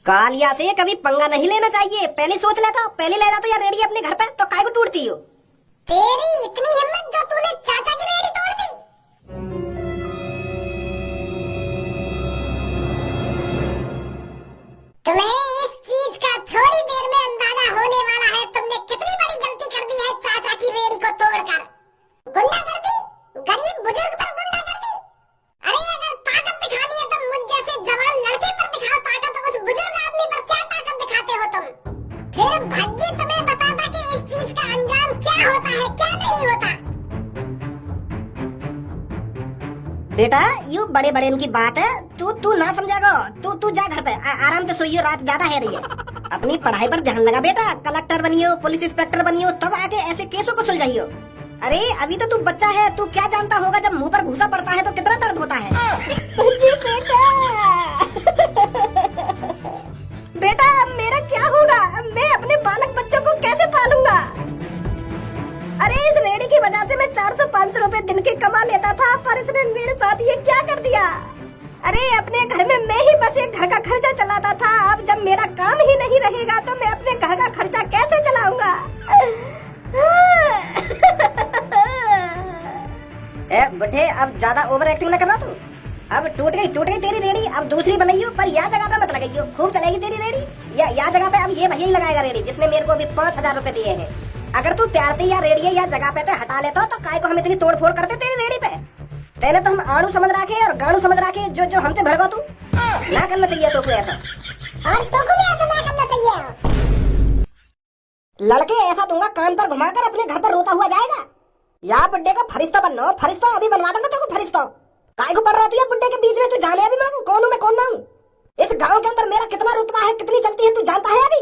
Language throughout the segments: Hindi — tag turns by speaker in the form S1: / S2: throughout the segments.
S1: कालिया से कभी पंगा नहीं लेना चाहिए। पहले सोच लेता, पहले ले जाता यार रेडी अपने घर पे, तो काय को टूटती हो।
S2: तेरी इतनी हिम्मत जो तूने चाचा की रेडी तोड़ दी। तुम्हें इस चीज का थोड़ी देर में अंदाजा होने वाला है। तुमने कितनी बड़ी गलती कर दी है चाचा की रेडी को तोड़कर। गुंडागर्दी, गरीब बुजुर्ग पर गुंडागर्दी। अरे अगर ताकत दिखानी है तो मुझ जैसे जवान लड़के पर दिखाओ ताकत। उस बुजुर्ग आदमी पर क्या ताकत दिखाते हो तुम? फिर भज्जी तुम्हें बताता कि इस चीज का अंजाम क्या होता है क्या नहीं होता।
S1: बेटा यू बड़े बड़े उनकी बात है, तू ना समझेगा। तू जा घर पे आराम से सोइयो, रात ज्यादा है रही है। अपनी पढ़ाई पर ध्यान लगा बेटा, कलेक्टर बनियो, पुलिस इंस्पेक्टर बनियो, तब आके ऐसे केसों को सुलझाइयो। अरे अभी तो तू बच्चा है, तू क्या जानता होगा जब मुंह पर भूसा पड़ता है तो कितना दर्द होता है। जी बेटा बेटा मेरा क्या होगा, मैं अपने बालक बच्चों को कैसे पालूंगा। अरे इस रेडी की वजह से मैं 400-500 रुपए दिन के कमा लेता था, पर इसने मेरे साथ ये क्या कर दिया। अरे अपने घर में मैं ही बस एक घर का खर्चा चलाता था, अब जब मेरा काम ही नहीं रहेगा तो मैं अपने घर का खर्चा कैसे चलाऊंगा। बुढ़े अब ज्यादा ओवर एक्टिंग न करना तू। अब टूट गई तेरी रेडी, अब दूसरी बनाइयो, पर या जगह पे मत लगाइयो, खूब चलेगी तेरी रेडी। या जगह पे अब ये भैया ही लगाएगा रेडी जिसने मेरे को अभी 5000 रुपए दिए हैं। अगर तू प्यार से या रेडी या जगह पे हटा लेता तो काय को हम इतनी तोड़ फोड़ करते तेरी रेडी पे। तेने तो हम आड़ू समझ रखे और गाड़ू समझ रखे, जो हमसे भड़का तू ना करना चाहिए तो ऐसा।
S2: और तुमको भी ऐसा ना करना चाहिए।
S1: लड़के ऐसा दूंगा कान पर घुमाकर अपने घर पर रोता हुआ जाएगा। या बुड्ढे का फरिश्ता बनना, फरिश्ता अभी बनवा दूंगा तो फरिश्ता। काय को पड़ रहा तू बुड्ढे के बीच में, तू जाने अभी मैं कौन हूँ मैं कौन ना हूँ। इस गाँव के अंदर मेरा कितना रुतबा है, कितनी चलती है तू जानता है। अभी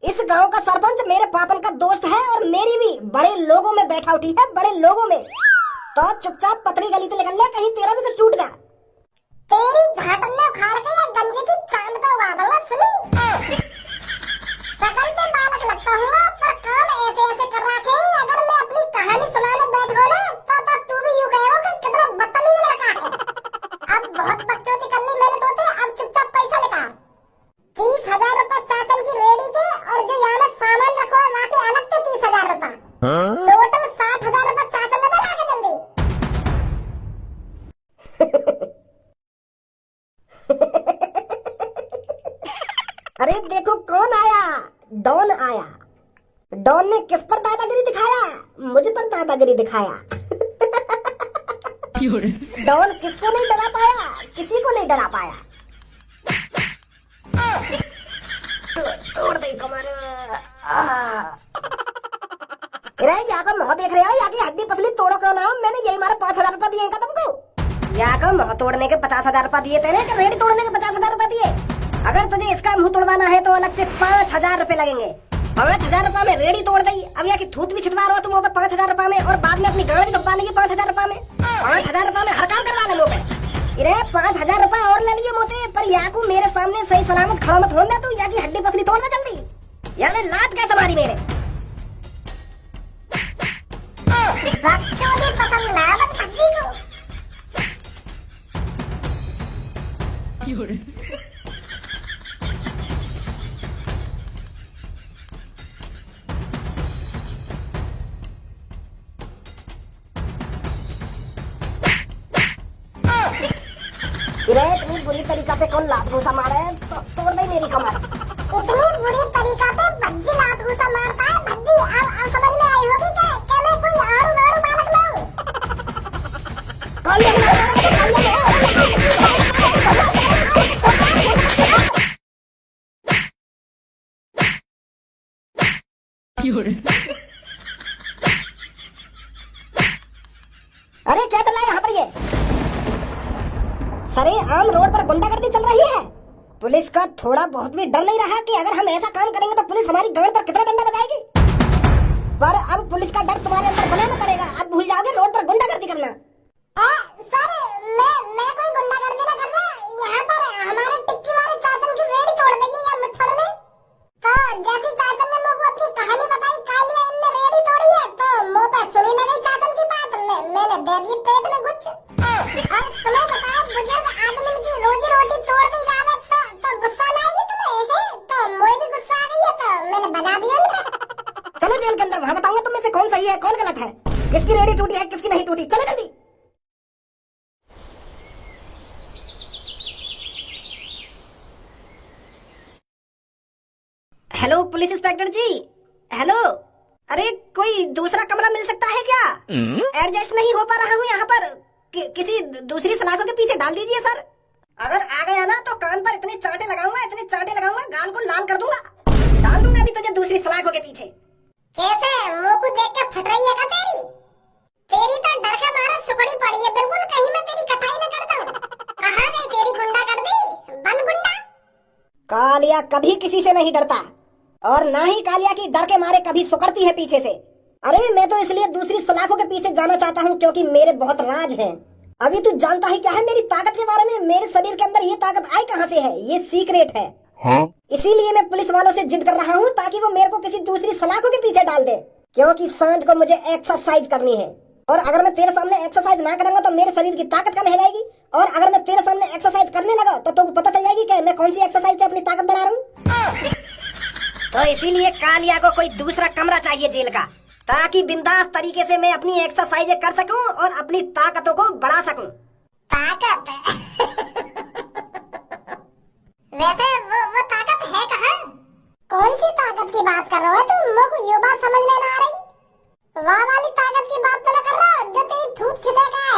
S1: इस गांव का सरपंच मेरे पापन का दोस्त है और मेरी भी बड़े लोगों में बैठा उठी है, बड़े लोगों में। तो चुपचाप पतली गली से निकल ले, कहीं तेरा भी कुछ टूट जा।
S2: तेरी झाटन में उखाड़ के या गंजे की चांद पे उड़ा दूंगा। सुनी सकल पे बालक लगता हूँ पर काम ऐसे ऐसे कर रखे। अगर मैं अपनी कहानी सुनाने बैठ गो ना तो तू भी यूं कहेगा कि कितना बदतमीज लड़का है। अब बहुत बकचोदी कर ली मैंने तो अब चुपचाप पैसा लेगा। 30,000 रुपए चाचन की रेडी के, और जो यहाँ में सामान रखो वाके अलग थे 30,000 रुपए। टोटल 60,000 रुपए चाचन ने बता के जल्दी।
S1: अरे देखो कौन आया, डॉन आया। डॉन ने किस पर दादागिरी दिखाया, मुझ पर दादागिरी दिखाया। डॉन किसको नहीं डरा पाया, किसी को नहीं डरा पाया। तोड़ दे कमर। यहाँ का मुँह देख रहे हो, यहाँ की हड्डी पसली तोड़ो क्यों ना। मैंने यही मारा 5,000 रुपए दिए तुमको। यहाँ का मुँह तोड़ने के 50,000 रुपए दिए तेरे, कि रेडी तोड़ने के 50,000 रुपए दिए। अगर तुझे इसका मुंह तोड़वाना है तो अलग से 5,000 रुपए लगेंगे। 5,000 रुपए में रेडी तोड़ दी, अब यहाँ की थूत भी छिटवा रहे हो तुम 5,000 रुपए में, और बाद में अपनी गाड़ी भी धुपा लेंगे 5,000 रुपए में। 5,000 रुपए में हर काम करवा ले मुँह पे। 5,000 रुपए और ले लिए मोते, पर यहाँ को मेरे सामने सही सलामत खड़ा मत होने तू। यहाँ की हड्डी पसली तोड़ दे जल्दी। यानी लात कैसे मारी मेरे।
S2: बकचोदी पसंद ना बस भज्जी को।
S1: इतनी बुरी तरीका से कौन लात घूसा मारे, तो तोड़ दे मेरी कमर।
S2: इतनी बुरी तरीका से भज्जी लात घूसा मारता है। भज्जी अब समझ में आई होगी कि मैं कोई आड़ू गाड़ू बालक ना हूँ।
S1: अरे क्या चल रहा है यहाँ पर ये। सरे आम रोड पर गुंडागर्दी चल रही है। पुलिस का थोड़ा बहुत भी डर नहीं रहा कि अगर हम ऐसा काम करेंगे तो पुलिस हमारी गाड़ पर कितना डंडा बजाएगी। पर अब पुलिस का डर तुम्हारे अंदर बनाना पड़ेगा। अब भूल जाओगे रोड पर गुंडागर्दी करना।
S2: सर मैं कोई गुंडागर्दी ना कर रहा। यहाँ पर हमारे टिक्की वाले चाचन की रेडी तोड़ देंगे या मुठड़ में। तो जैसी चाचन ने मुझको अपनी कहानी बताई कालिया इनने रेडी तोड़ी है, तो मुँह पे सुनी ना गई चाचन की बात, मैंने दे दी पेट में गुच्छ। और तुम्हें बताया बुजुर्ग आदमी की रोजी रोटी तोड़ दी जावे तो गुस्सा ना आएगी तुम्हें। दिया उनका।
S1: चलो जेल के अंदर, वहां बताऊंगा तुम में से कौन सही है कौन गलत है, किसकी रेडी टूटी है किसकी नहीं टूटी। चलो जल्दी। हेलो पुलिस इंस्पेक्टर जी, हेलो। अरे कोई दूसरा कमरा मिल सकता है क्या? एडजस्ट नहीं हो पा रहा हूँ यहाँ पर, किसी दूसरी सलाखों के पीछे डाल दीजिए सर। अगर आ गया ना तो कान पर इतने चांटे लगाऊंगा गाल को लाल कर दूंगा। डाल दूंगा अभी तुझे दूसरी सलाखों के पीछे।
S2: कैसे मुंह को देख के फट रही है क्या तेरी? तेरी तो डर के मारे सुखड़ी पड़ी है बिल्कुल, कहीं मैं तेरी कटाई न कर दूं। कहाँ गई तेरी गुंडा कर दी? बन गुंडा।
S1: कालिया कभी किसी से नहीं डरता, और ना ही कालिया की डर के मारे कभी सुकड़ती है पीछे से। अरे मैं तो इसलिए दूसरी सलाखों के पीछे जाना चाहता हूँ क्योंकि मेरे बहुत राज हैं। अभी तू जानता है क्या है मेरी ताकत के बारे में? मेरे शरीर के अंदर ये ताकत आई कहाँ से है, ये सीक्रेट है।
S3: हाँ?
S1: इसीलिए मैं पुलिस वालों से जिद कर रहा हूँ ताकि वो मेरे को किसी दूसरी सलाखों के पीछे डाल दे, क्योंकि सांझ को मुझे एक्सरसाइज करनी है। और अगर मैं तेरे सामने एक्सरसाइज ना करूंगा तो मेरे शरीर की ताकत कम हो जाएगी, और अगर मैं तेरे सामने एक्सरसाइज करने लगा तो तुमको पता चल जाएगी कि मैं कौन सी एक्सरसाइज से अपनी ताकत बढ़ा रहा हूँ। तो इसीलिए कालिया को कोई दूसरा कमरा चाहिए जेल का, ताकि बिंदास तरीके से मैं अपनी एक्सरसाइज कर सकूं और अपनी ताकतों को बढ़ा सकूं।
S2: ताकत? वैसे वो ताकत है कहाँ? कौन सी ताकत की बात कर रहे हो तुम? मुझे को ये बात समझ में ना आ रही। वहाँ वाली ताकत की बात तो ना कर रहा जो तेरी धूत खिदेगा है।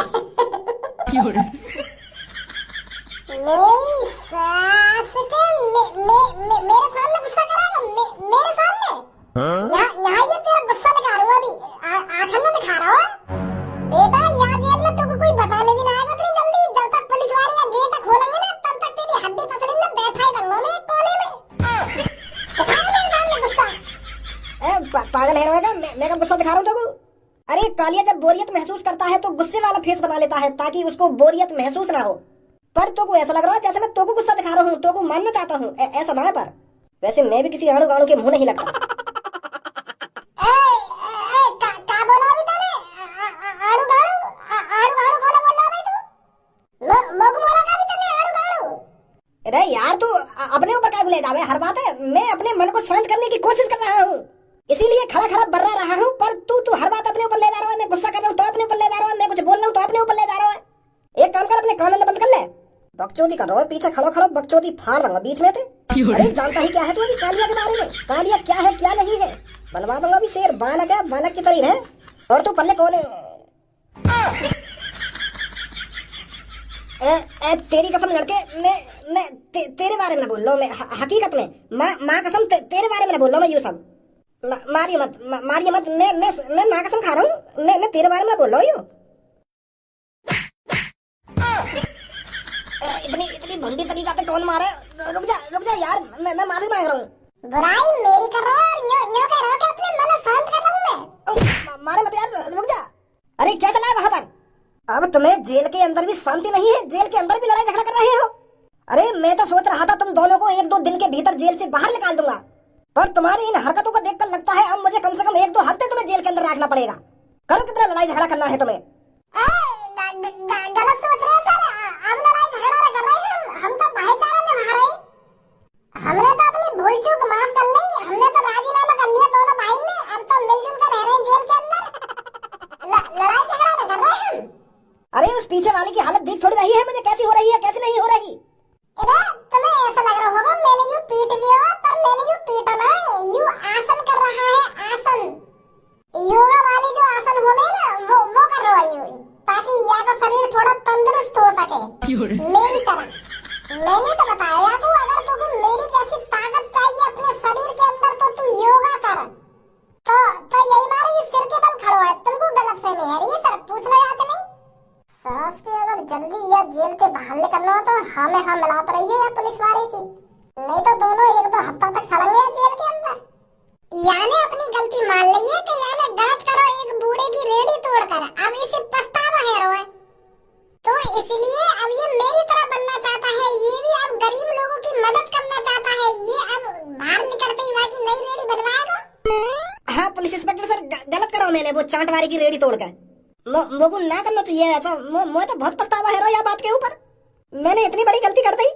S2: मेरी सास के मेरे सामने गुस्सा करेगा? मेरे सामने? यहाँ ये तेरा गुस्सा दिखा रहा हूँ अभी, आंखों में दिखा रहा हूँ बेटा। यहाँ जेल में तुमको कोई बताने भी ना आएगा इतनी जल्दी। जब तक पुलिस वाले यहाँ गेट खोलेंगे ना तब तक तेरी हड्डी पसली में बैठा ही रहूंगा मैं एक कोने में। दिखा मेरे सामने गुस्सा।
S1: पागल है रोएगा, मैं कब गुस्सा दिखा रहा हूँ तेको? अरे कालिया जब बोरियत महसूस करता है तो गुस्से वाला फेस बना लेता है ताकि उसको बोरियत महसूस ना हो। पर तोको ऐसा लग रहा है जैसे मैं तोको गुस्सा दिखा रहा हूँ, तोको मानना चाहता हूँ, ऐसा ना है। पर वैसे मैं भी किसी आड़ू गाड़ू के मुंह नहीं लगता।
S2: क्या बोला अभी तूने? आड़ू गाड़ू? आड़ू गाड़ू बोला भाई तू? मोग मोरा का भी तूने आड़ू गाड़ू?
S1: अरे यार तू अपने ऊपर क्या ले जावे हर बात है। मैं अपने मन को शांत करने की कोशिश कर रहा हूँ, इसीलिए खड़ा खड़ा बर्रा रहा हूँ। पर तू हर बात अपने ऊपर ले जा रहा है। मैं गुस्सा कर रहा हूँ तो अपने ऊपर ले जा रहा है, मैं कुछ बोल रहा हूँ तो अपने ऊपर ले जा रहा है। एक काम कर, अपने कान बंद कर ले। बकचोदी कर रहा है, पीछे खड़ो बकचोदी फाड़ दूंगा बीच में थे। अरे जानता ही क्या है तू अभी कालिया के बारे में? कालिया क्या है क्या नहीं है बनवा दूंगा अभी। शेर बालक है, बालक की तरह है। और तू पल्ले कौन है? तेरी कसम लड़के, मैं तेरे बारे में ना बोल लो। मैं हकीकत में माँ कसम तेरे बारे में ना बोल लो। मैं ये सब मारिए मत। मैं माँ कसम खा रहा हूँ, मैं तेरे बारे में ना बोल रहा हूँ। इतनी भंडी तरीका से कौन मारे? रुक जा यार, मैं माफी मांग रहा हूँ।
S2: बुराई मेरी कर रहा है और न्यो कह रहा है कि अपने मन शांत कर रहा हूँ मैं।
S1: मारे मत यार, रुक जा। अरे क्या चला है वहाँ पर? अब तुम्हें जेल के अंदर भी शांति नहीं है? जेल के अंदर भी लड़ाई झगड़ा कर रहे हो? अरे मैं तो सोच रहा था तुम दोनों को 1-2 दिन के भीतर जेल से बाहर निकाल दूंगा, पर तुम्हारी इन हरकतों को देखकर लगता है अब मुझे कम से कम 1-2 हफ्ते तुम्हें जेल के अंदर रखना पड़ेगा। करो कितना लड़ाई झगड़ा करना है तुम्हें?
S2: गलत सोच रहे हैं सर। अब लड़ाई झगड़ा कर रहे हैं हम तो भाईचारा में रह रहे हैं। हमने तो अपनी भूल चूक माफ कर ली, हमने तो राजीनामा कर लिया दोनों भाई ने। अब तो मिलजुल कर रह रहे हैं जेल के अंदर। लड़ाई झगड़ा न कर रहे हम।
S1: अरे उस पीछे वाले की हालत देख थोड़ी रही है मुझे कैसी हो रही है कैसी नहीं हो रही।
S2: तुम्हें ऐसा लग रहा होगा मैंने यूं पीट लिया, पर मैंने यूं पीटा ना, यूं आसन कर रहा है। आसन योगा वाली जो आसन होने ना वो कर रहा है ताकि या का शरीर थोड़ा तंदुरुस्त हो सके मेरी तरह। मैंने तो बताया आपको अगर तुमको मेरी जैसी ताकत चाहिए अपने शरीर के अंदर तो तू योगा कर। तो यही मारे ये सिर के बल खड़ो है। तुमको गलतफहमी है ये सर, पूछना याद नहीं। सास की अगर जल्दी या जेल के बाहर निकलना हो तो हमें मिलात रही है या पुलिस वाले की, नहीं तो दोनों 1-2 हफ्ता तक सड़ेंगे जेल के अंदर। याने अपनी गलती मान ली है कि याने गलत करो एक बूढ़े की रेडी तोड़कर, अब इसे पछतावा है रोए। तो इसलिए अब ये मेरी तरह बनना चाहता है, ये भी अब गरीब लोगों की मदद करना चाहता है। ये अब बाहर निकलते ही की नई रेडी बनवाएगा।
S1: हाँ पुलिस इंस्पेक्टर सर, गलत करो मैंने वो चांटवारी की रेडी तोड़कर। वो ना करना चाहिए ऐसा। मैं तो बहुत पछतावा है यह बात के ऊपर, मैंने इतनी बड़ी गलती कर दी।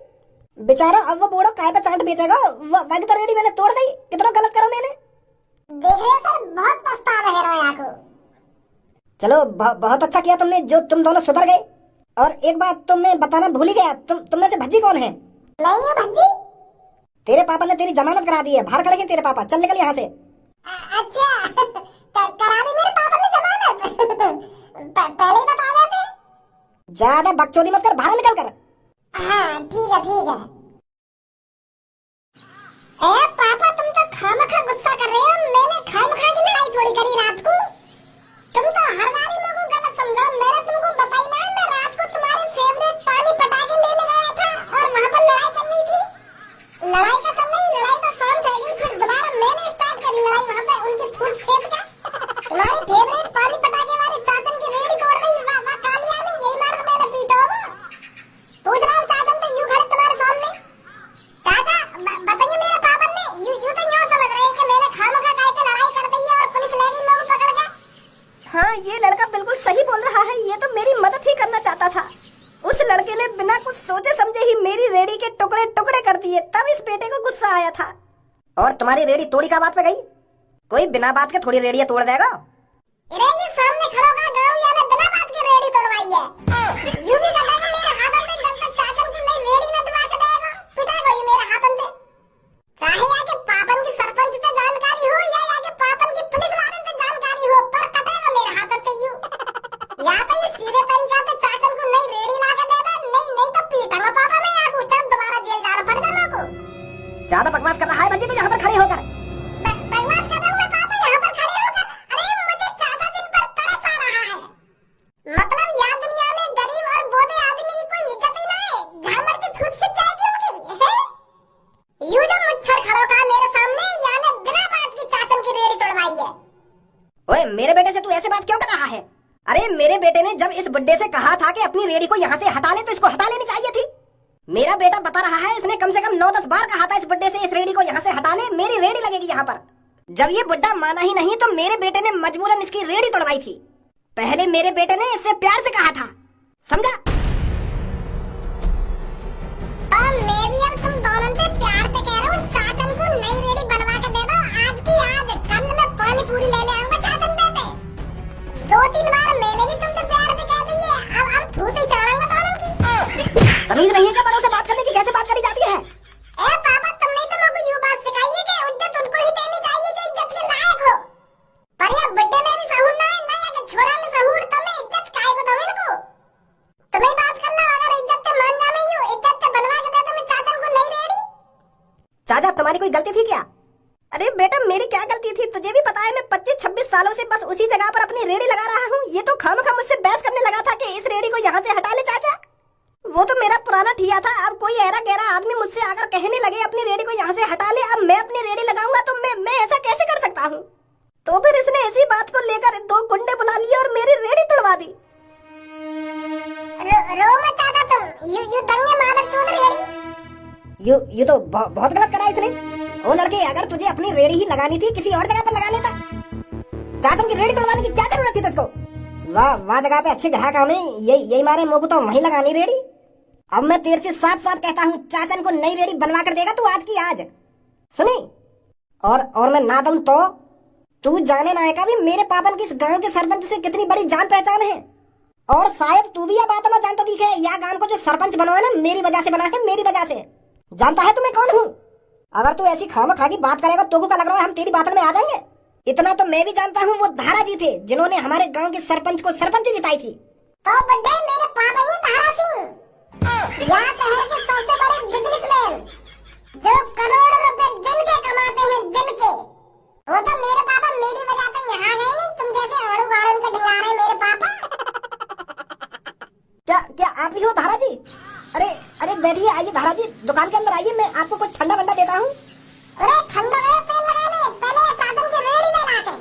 S1: बेचारा अब वो बूढ़ो काय पे चाट बेचेगा, वो तो रेडी मैंने तोड़ दी। कितना गलत करो मैंने।
S2: देख रहे हो सर, बहुत पछता रहे हो यहाँ को।
S1: चलो बहुत अच्छा किया तुमने जो तुम दोनों सुधर गए। और एक बात तुम्हें बताना भूल ही गया, तुम में से भज्जी कौन है?
S2: नहीं है भज्जी।
S1: तेरे पापा ने तेरी जमानत करा दी है, बाहर खड़े हैं तेरे पापा, चल निकल यहाँ से।
S2: अच्छा करा दी मेरे पापा ने जमानत? पहले ही बता देते।
S1: ज्यादा बकचोदी मत कर, बाहर निकल कर।
S2: हाँ ठीक है ठीक है। ए पापा, तुम तो खामखा गुस्सा कर रहे हो। मैंने खामखा की लड़ाई थोड़ी करी रात को। तुम तो हर बारी मेरे को गलत समझो। मैंने तुमको बताई ना, मैं रात को तुम्हारे फेवरेट पानी पटाखे लेने गया था और वहाँ पर लड़ाई कर ली थी। लड़ाई का चल रही, लड़ाई तो शांत हो गई, फिर दोबारा मैंने स्टार्ट करी लड़ाई वहाँ पे उनकी छूट फेंक कर। तुम्हारी फेवरेट पानी पटाखे वाले चाचन की रेडी तोड़ दी। वाह कालिया ने यही मार के मैंने पीटा होगा। पूछ रहा हूँ चाचन तो यूं खड़े तुम्हारे सामने। चाचा बताइए, मेरे पापा ने यूं तो न्यों समझ रहे हैं कि मैंने खामखा काहे के लड़ाई कर दी है और पुलिस ले गई मेरे को पकड़ के।
S1: हाँ, ये लड़का बिल्कुल सही बोल रहा है, ये तो मेरी मदद ही करना चाहता था। उस लड़के ने बिना कुछ सोचे समझे ही मेरी रेडी के टुकड़े टुकड़े कर दिए, तब इस बेटे को गुस्सा आया था। और तुम्हारी रेडी तोड़ी का बात पे गई? कोई बिना बात के थोड़ी रेडियां तोड़ देगा?
S2: अरे ये सामने खड़ा होगा गाँव या ने बिना बात के रेडी तोड़वाई है। यूं भी कहता है मेरे हाथों में जब तक चाचन को नहीं रेडी न दबा के देगा पिटेगा ये मेरे हाथों पे। चाहे आके पापन की सरपंच से जानकारी हो या आके पापन की पुलिस वाले से जानकारी हो, पर कटेगा मेरे हाथों से यूं। या तो ये सीधे तरीका से चाचन को नहीं रेडी ला के देगा, नहीं तो पीटूंगा पापा मैं यहाँ को, जब दोबारा जेल जाना पड़ जाना को।
S1: ज्यादा बकवास कर रहा है भज्जी, तो यहाँ पर खड़े होकर।
S2: बकवास कर रहा हूँ मैं पापा यहाँ पर खड़े होकर? अरे मुझे चाचा जिन पर तरस आ रहा है। मतलब यहाँ दुनिया में गरीब और बोधे आदमी की कोई इज्जत ही नहीं है। जहाँ मर्जी छूट छिप जाएगी उनकी। यूं जब मुझे खड़ा होगा मेरे सामने, यानी बिना बात की चाचन की रेडी तोड़वाई है।
S1: ओए, मेरे बेटे से तू ऐसे बात क्यों कर रहा है? अरे मेरे बेटे ने जब इस बुड्ढे से कहा था कि अपनी रेडी को यहाँ से हटा ले, तो इसको हटा लेनी चाहिए थी। मेरा बेटा बता रहा है, इसने कम से कम 9-10 बार कहा था इस बुड्ढे से, इस रेडी को यहाँ से हटा ले, मेरी रेडी लगेगी यहाँ पर। जब ये बुड्ढा माना ही नहीं, तो मेरे बेटे ने मजबूरन इसकी रेडी तोड़वाई थी। पहले मेरे बेटे ने इससे प्यार से कहा था, समझा?
S2: और मैं भी अब तुम दोनों से प्यार से कह रहा हूँ, चाचन को नई रेडी बनवा के दे दो आज की आज। कल मैं पानी पूरी लेने आऊंगा चाचन पे। 2-3 बार मैंने भी तुमसे प्यार से कह दी है, अब थूते चढ़ाऊंगा दोनों की।
S1: तमीज नहीं है क्या बड़ों से बात करने की? कैसे बात करी जाती है?
S2: ए पापा, तुमने तो मेरे को यूं बात सिखाई है कि इज्जत उनको ही देनी चाहिए जो इज्जत के लायक हो। पर ये बुड्ढे में भी सहूर ना है, ना या कि छोरा में सहूर, तो मैं इज्जत काहे को दूं इनको? तुम्हें बात कर लो, अगर इज्जत से मान जाने यूं इज्जत से बनवा के दे दो मैं चाचन को नहीं रेडी।
S1: चाचा, तुम्हारी कोई गलती थी क्या? अरे बेटा, मेरी क्या गलती थी? तुझे भी पता है मैं 25-26 सालों से बस उसी जगह पर अपनी रेडी लगा रहा हूँ। ये तो खामखा मुझसे बहस करने लगा था कि इस रेडी को यहाँ से हटा ले चाचा। वो तो मेरा पुराना ठिया था। अब कोई ऐरा गहरा आदमी मुझसे आकर कहने लगे अपनी रेडी को यहाँ से हटा ले, अब मैं अपनी रेडी लगाऊंगा, तो मैं ऐसा कैसे कर सकता हूँ? तो फिर इसने इसी बात को लेकर 2 गुंडे बुला लिए और मेरी रेडी तोड़वा दी।
S2: रो मत चाचा तुम, यू दंगे मादर चोद रेडी।
S1: यू तो बहुत गलत करा इसने। ओ लड़के, अगर तुझे अपनी रेडी ही लगानी थी, किसी और जगह पर लगा लेता। चाचन की रेडी तोड़वाने की क्या जरूरत थी तुझको? वाह जगह पे अच्छे ग्राहक हमें, यही मारे मोह को तो वहीं लगानी रेडी। अब मैं तेरे से साफ साफ कहता हूँ, चाचन को नई रेडी बनवा कर देगा तू आज की आज, सुनी? और मैं ना दूं तो तू जाने ना आएगा भी मेरे पापन की इस गांव के सरपंच से कितनी बड़ी जान पहचान है। और शायद तू भी यह बात ना जानता दिखे, यह गांव को जो सरपंच बना है ना, मेरी वजह से बना है, मेरी वजह से। जानता है तुम्हें कौन हूँ? अगर तू ऐसी खामखा की बात करेगा तो क्या लग रहा है हम तेरी बात में आ जाएंगे? इतना तो मैं भी जानता हूँ, वो धारा जी थे जिन्होंने हमारे गांव के सरपंच को सरपंच जिताई थी।
S2: तो बड्डे मेरे पापा ही धारा सिंह, यहाँ शहर के सबसे बड़े बिजनेसमैन, जो करोड़ों रुपए दिन के कमाते हैं, दिन के। वो तो मेरे पापा मेरी वजह से यहाँ गए नहीं, तुम जैसे आड़ू गाड़ू के ढिला रहे मेरे पापा।
S1: क्या आप ही हो धारा जी? अरे बैठिए, आइए धारा जी, दुकान के अंदर आइए, मैं आपको कुछ ठंडा वंडा देता हूँ।
S2: अरे ठंडा है तेल लगाने, पहले चाचन की रेडी में ला के।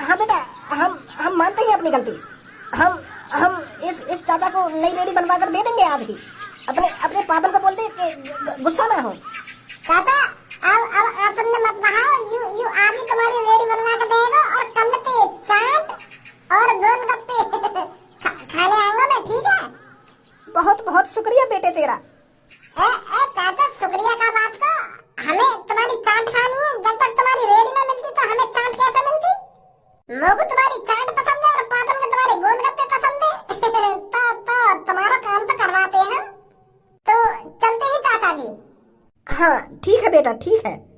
S1: हाँ बेटा, हम मानते हैं अपनी गलती। हम इस चाचा को नई रेडी बनवा कर दे देंगे आज ही। अपने पापन को बोलते कि गुस्सा ना हो।
S2: चाचा अब सुनने मत बहाओ, यू आज ही तुम्हारी रेडी बनवा के देगा और कल के चाट और गोलगप्पे खाने आऊंगा मैं, ठीक है?
S1: बहुत बहुत शुक्रिया बेटे तेरा।
S2: चाचा शुक्रिया का बात को, हमें तुम्हारी चाट खानी है, जब तक तुम्हारी रेडी ना मिलती
S1: हाँ ठीक है बेटा, ठीक है।